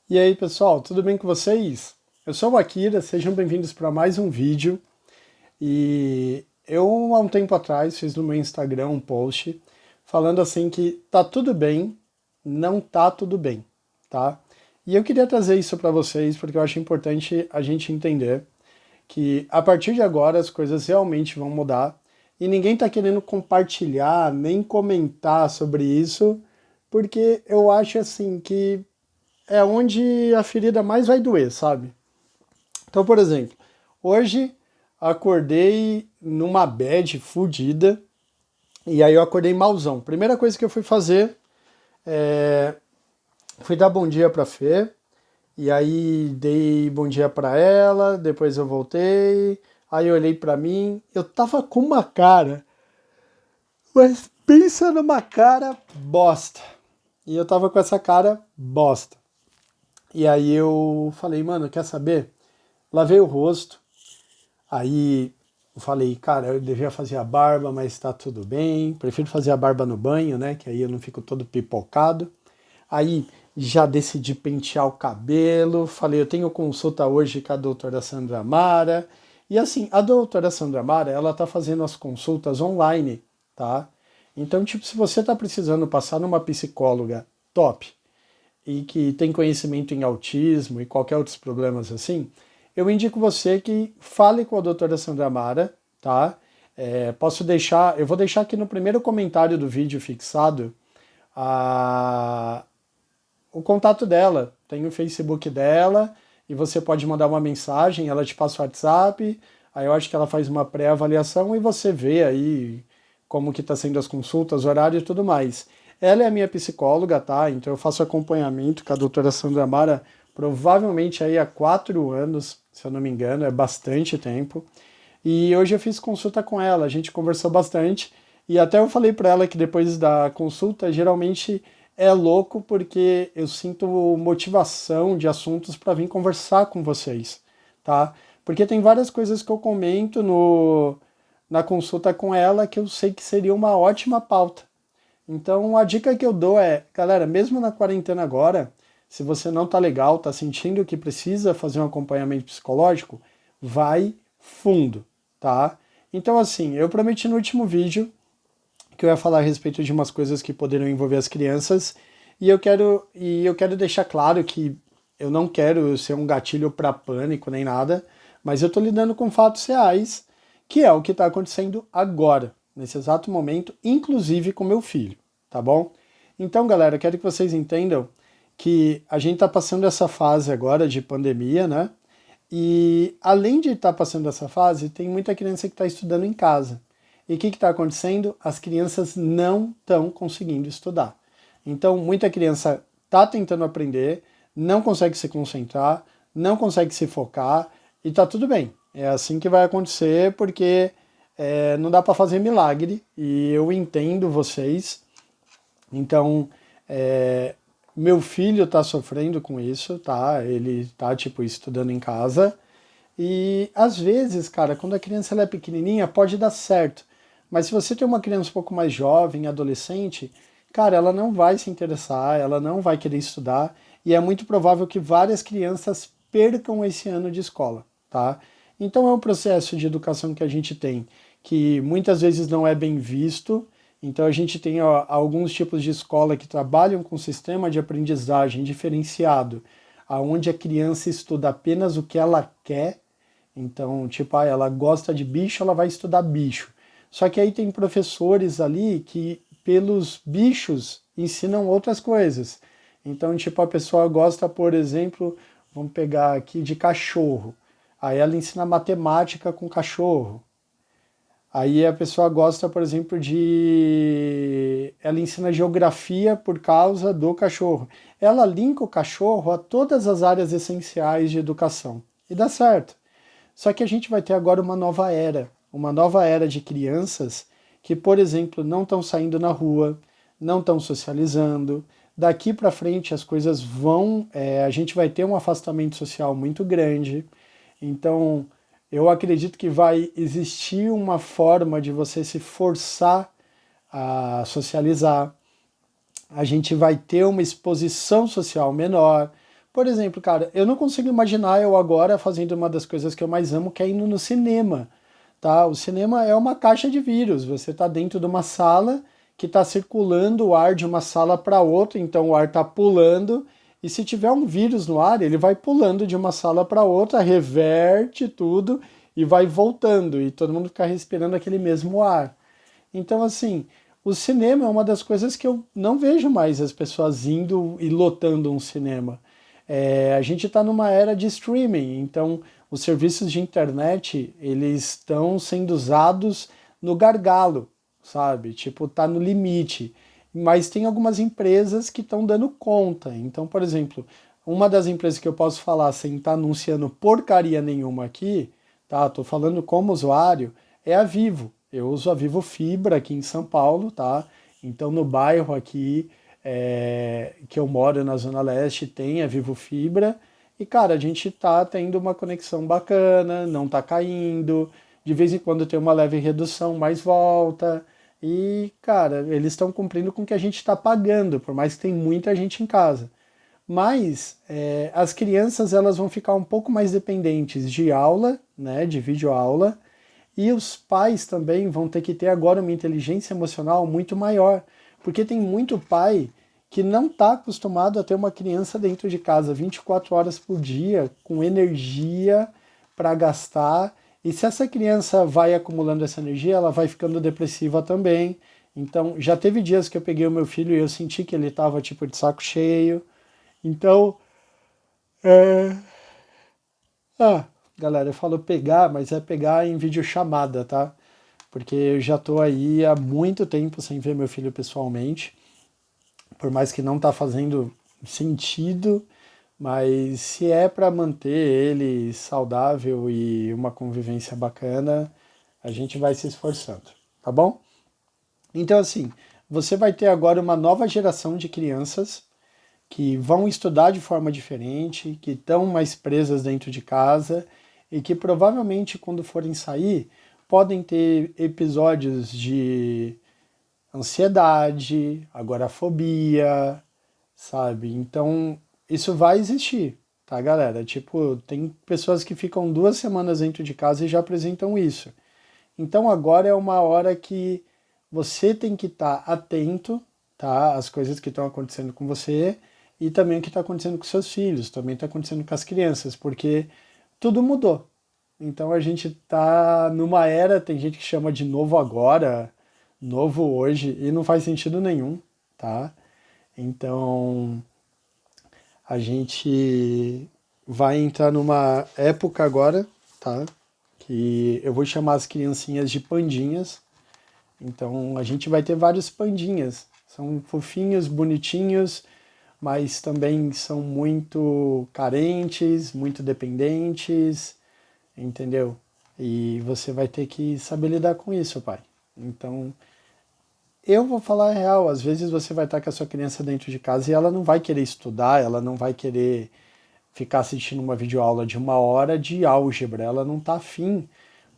E aí, pessoal, tudo bem com vocês? Eu sou o Akira, sejam bem-vindos para mais um vídeo. E eu, há um tempo atrás, fiz no meu Instagram um post falando assim que tá tudo bem, não tá tudo bem, tá? E eu queria trazer isso para vocês porque eu acho importante a gente entender que a partir de agora as coisas realmente vão mudar e ninguém tá querendo compartilhar nem comentar sobre isso, porque eu acho assim que é onde a ferida mais vai doer, sabe? Então, por exemplo, hoje acordei numa bad fudida e aí eu acordei malzão. Primeira coisa que eu fui fazer, fui dar bom dia pra Fê, e aí dei bom dia pra ela, depois eu voltei, aí eu olhei pra mim, eu tava com uma cara, mas pensa numa cara bosta. E eu tava com essa cara bosta. E aí eu falei, mano, quer saber? Lavei o rosto, aí eu falei, cara, eu devia fazer a barba, mas tá tudo bem. Prefiro fazer a barba no banho, né? Que aí eu não fico todo pipocado. Aí já decidi pentear o cabelo. Falei, eu tenho consulta hoje com a doutora Sandra Mara. E assim, a doutora Sandra Mara, ela tá fazendo as consultas online, tá? Então, tipo, se você tá precisando passar numa psicóloga top, e que tem conhecimento em autismo e qualquer outros problemas assim, eu indico você que fale com a doutora Sandra Mara, tá? Posso deixar, eu vou deixar aqui no primeiro comentário do vídeo fixado a, o contato dela. Tem o Facebook dela e você pode mandar uma mensagem, ela te passa o WhatsApp, aí eu acho que ela faz uma pré-avaliação e você vê aí como que está sendo as consultas, horário e tudo mais. Ela é a minha psicóloga, tá? Então eu faço acompanhamento com a doutora Sandra Mara provavelmente aí há 4 anos, se eu não me engano, é bastante tempo. E hoje eu fiz consulta com ela, a gente conversou bastante e até eu falei para ela que depois da consulta geralmente é louco porque eu sinto motivação de assuntos para vir conversar com vocês, tá? Porque tem várias coisas que eu comento na consulta com ela que eu sei que seria uma ótima pauta. Então a dica que eu dou é, galera, mesmo na quarentena agora, se você não tá legal, tá sentindo que precisa fazer um acompanhamento psicológico, vai fundo, tá? Então assim, eu prometi no último vídeo que eu ia falar a respeito de umas coisas que poderiam envolver as crianças, e eu quero deixar claro que eu não quero ser um gatilho para pânico nem nada, mas eu estou lidando com fatos reais, que é o que está acontecendo agora, nesse exato momento, inclusive com meu filho, tá bom? Então, galera, eu quero que vocês entendam que a gente está passando essa fase agora de pandemia, né? E além de estar passando essa fase, tem muita criança que está estudando em casa. E o que está acontecendo? As crianças não estão conseguindo estudar. Então, muita criança está tentando aprender, não consegue se concentrar, não consegue se focar, e tá tudo bem. É assim que vai acontecer, porque não dá para fazer milagre, e eu entendo vocês. Então, meu filho está sofrendo com isso, tá? Ele está tipo estudando em casa. E às vezes, cara, quando a criança ela é pequenininha, pode dar certo. Mas se você tem uma criança um pouco mais jovem, adolescente, cara, ela não vai se interessar, ela não vai querer estudar, e é muito provável que várias crianças percam esse ano de escola, tá? Então é um processo de educação que a gente tem que muitas vezes não é bem visto. Então a gente tem alguns tipos de escola que trabalham com sistema de aprendizagem diferenciado, aonde a criança estuda apenas o que ela quer. Então, tipo, ela gosta de bicho, ela vai estudar bicho. Só que aí tem professores ali que, pelos bichos, ensinam outras coisas. Então, tipo, a pessoa gosta, por exemplo, vamos pegar aqui de cachorro. Aí ela ensina matemática com cachorro. Aí a pessoa gosta, por exemplo, de. Ela ensina geografia por causa do cachorro. Ela linka o cachorro a todas as áreas essenciais de educação. E dá certo. Só que a gente vai ter agora uma nova era de crianças que, por exemplo, não estão saindo na rua, não estão socializando. Daqui para frente as coisas vão, a gente vai ter um afastamento social muito grande. Então, eu acredito que vai existir uma forma de você se forçar a socializar. A gente vai ter uma exposição social menor, Por exemplo, cara, eu não consigo imaginar eu agora fazendo uma das coisas que eu mais amo, que é indo no cinema, tá? O cinema é uma caixa de vírus. Você está dentro de uma sala que está circulando o ar de uma sala para outra, então o ar está pulando. E se tiver um vírus no ar, ele vai pulando de uma sala para outra, reverte tudo e vai voltando. E todo mundo fica respirando aquele mesmo ar. Então, assim, o cinema é uma das coisas que eu não vejo mais as pessoas indo e lotando um cinema. A gente está numa era de streaming, então os serviços de internet eles estão sendo usados no gargalo, sabe? Tipo, tá no limite. Mas tem algumas empresas que estão dando conta. Então, por exemplo, uma das empresas que eu posso falar sem estar anunciando porcaria nenhuma aqui, tá? Tô falando como usuário, é a Vivo. Eu uso a Vivo Fibra aqui em São Paulo, tá? Então no bairro aqui que eu moro na Zona Leste tem a Vivo Fibra e, cara, a gente tá tendo uma conexão bacana, não tá caindo, de vez em quando tem uma leve redução, mas volta. E, cara, eles estão cumprindo com o que a gente está pagando, por mais que tem muita gente em casa. Mas as crianças elas vão ficar um pouco mais dependentes de aula, né, de videoaula, e os pais também vão ter que ter agora uma inteligência emocional muito maior, porque tem muito pai que não está acostumado a ter uma criança dentro de casa 24 horas por dia, com energia para gastar. E se essa criança vai acumulando essa energia, ela vai ficando depressiva também. Então, já teve dias que eu peguei o meu filho e eu senti que ele estava tipo de saco cheio. Então, é, galera, eu falo pegar, mas é pegar em videochamada, tá? Porque eu já tô aí há muito tempo sem ver meu filho pessoalmente, por mais que não tá fazendo sentido, mas se é para manter ele saudável e uma convivência bacana, a gente vai se esforçando, tá bom? Então assim, você vai ter agora uma nova geração de crianças que vão estudar de forma diferente, que estão mais presas dentro de casa e que provavelmente quando forem sair podem ter episódios de ansiedade, agorafobia, sabe? Então isso vai existir, tá, galera? Tipo, tem pessoas que ficam 2 semanas dentro de casa e já apresentam isso. Então agora é uma hora que você tem que estar atento, tá, às coisas que estão acontecendo com você e também o que está acontecendo com seus filhos, também está acontecendo com as crianças, porque tudo mudou. Então a gente está numa era, tem gente que chama de novo agora, novo hoje, e não faz sentido nenhum, tá? Então a gente vai entrar numa época agora, tá? Que eu vou chamar as criancinhas de pandinhas. Então a gente vai ter vários pandinhas. São fofinhos, bonitinhos, mas também são muito carentes, muito dependentes, entendeu? E você vai ter que saber lidar com isso, pai. Então, eu vou falar a real, às vezes você vai estar com a sua criança dentro de casa e ela não vai querer estudar, ela não vai querer ficar assistindo uma videoaula de 1 hora de álgebra, ela não está afim.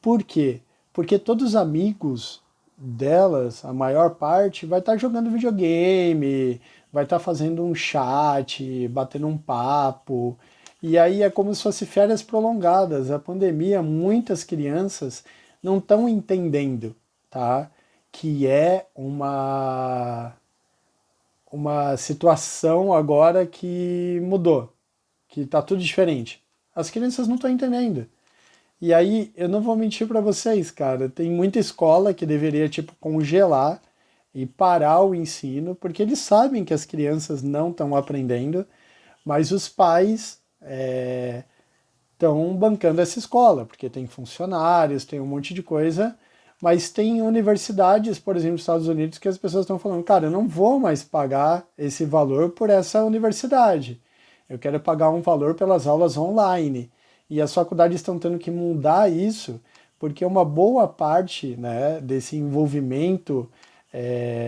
Por quê? Porque todos os amigos delas, a maior parte, vai estar jogando videogame, vai estar fazendo um chat, batendo um papo. E aí é como se fosse férias prolongadas. A pandemia, muitas crianças não estão entendendo, tá? Que é uma situação agora que mudou, que tá tudo diferente. As crianças não estão entendendo. E aí, eu não vou mentir para vocês, cara, tem muita escola que deveria, tipo, congelar e parar o ensino, porque eles sabem que as crianças não estão aprendendo, mas os pais estão bancando essa escola, porque tem funcionários, tem um monte de coisa, mas tem universidades, por exemplo, nos Estados Unidos, que as pessoas estão falando, cara, eu não vou mais pagar esse valor por essa universidade. Eu quero pagar um valor pelas aulas online. E as faculdades estão tendo que mudar isso, porque uma boa parte, né, desse envolvimento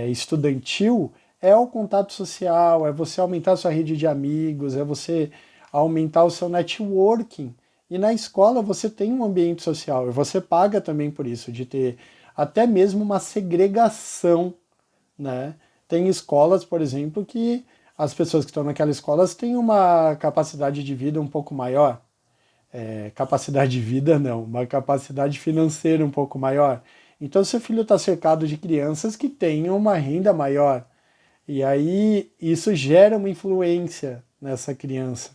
estudantil é o contato social, é você aumentar a sua rede de amigos, é você aumentar o seu networking. E na escola você tem um ambiente social, e você paga também por isso, de ter até mesmo uma segregação, né? Tem escolas, por exemplo, que as pessoas que estão naquela escola têm uma capacidade de vida um pouco maior. Capacidade de vida não, uma capacidade financeira um pouco maior. Então seu filho está cercado de crianças que têm uma renda maior. E aí isso gera uma influência nessa criança.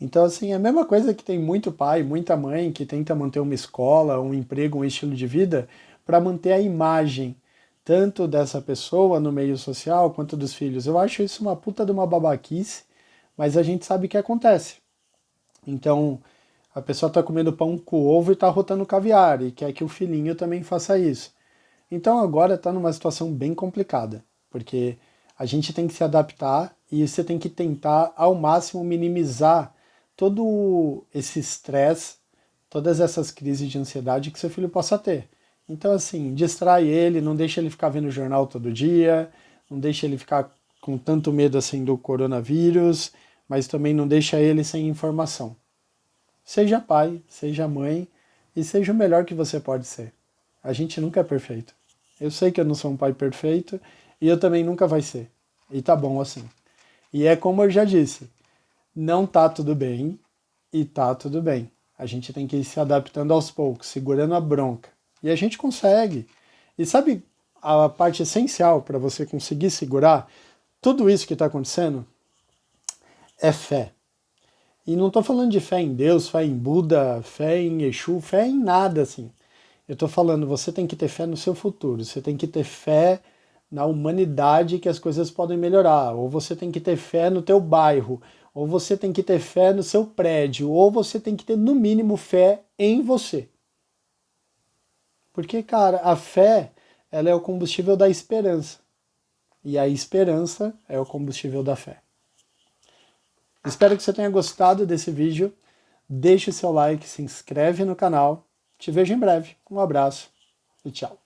Então, assim, é a mesma coisa que tem muito pai, muita mãe que tenta manter uma escola, um emprego, um estilo de vida para manter a imagem tanto dessa pessoa no meio social quanto dos filhos. Eu acho isso uma puta de uma babaquice, mas a gente sabe que acontece. Então, a pessoa está comendo pão com ovo e está rotando caviar e quer que o filhinho também faça isso. Então agora está numa situação bem complicada, porque a gente tem que se adaptar e você tem que tentar ao máximo minimizar todo esse estresse, todas essas crises de ansiedade que seu filho possa ter. Então assim, distrai ele, não deixa ele ficar vendo jornal todo dia, não deixa ele ficar com tanto medo assim do coronavírus, mas também não deixa ele sem informação. Seja pai, seja mãe e seja o melhor que você pode ser. A gente nunca é perfeito. Eu sei que eu não sou um pai perfeito e eu também nunca vai ser. E tá bom assim. E é como eu já disse, não tá tudo bem e tá tudo bem. A gente tem que ir se adaptando aos poucos, segurando a bronca. E a gente consegue. E sabe a parte essencial para você conseguir segurar tudo isso que está acontecendo? É fé. E não estou falando de fé em Deus, fé em Buda, fé em Exu, fé em nada assim. Eu estou falando, você tem que ter fé no seu futuro, você tem que ter fé na humanidade que as coisas podem melhorar, ou você tem que ter fé no teu bairro, ou você tem que ter fé no seu prédio, ou você tem que ter no mínimo fé em você. Porque, cara, a fé, ela é o combustível da esperança. E a esperança é o combustível da fé. Espero que você tenha gostado desse vídeo. Deixe o seu like, se inscreve no canal. Te vejo em breve. Um abraço e tchau.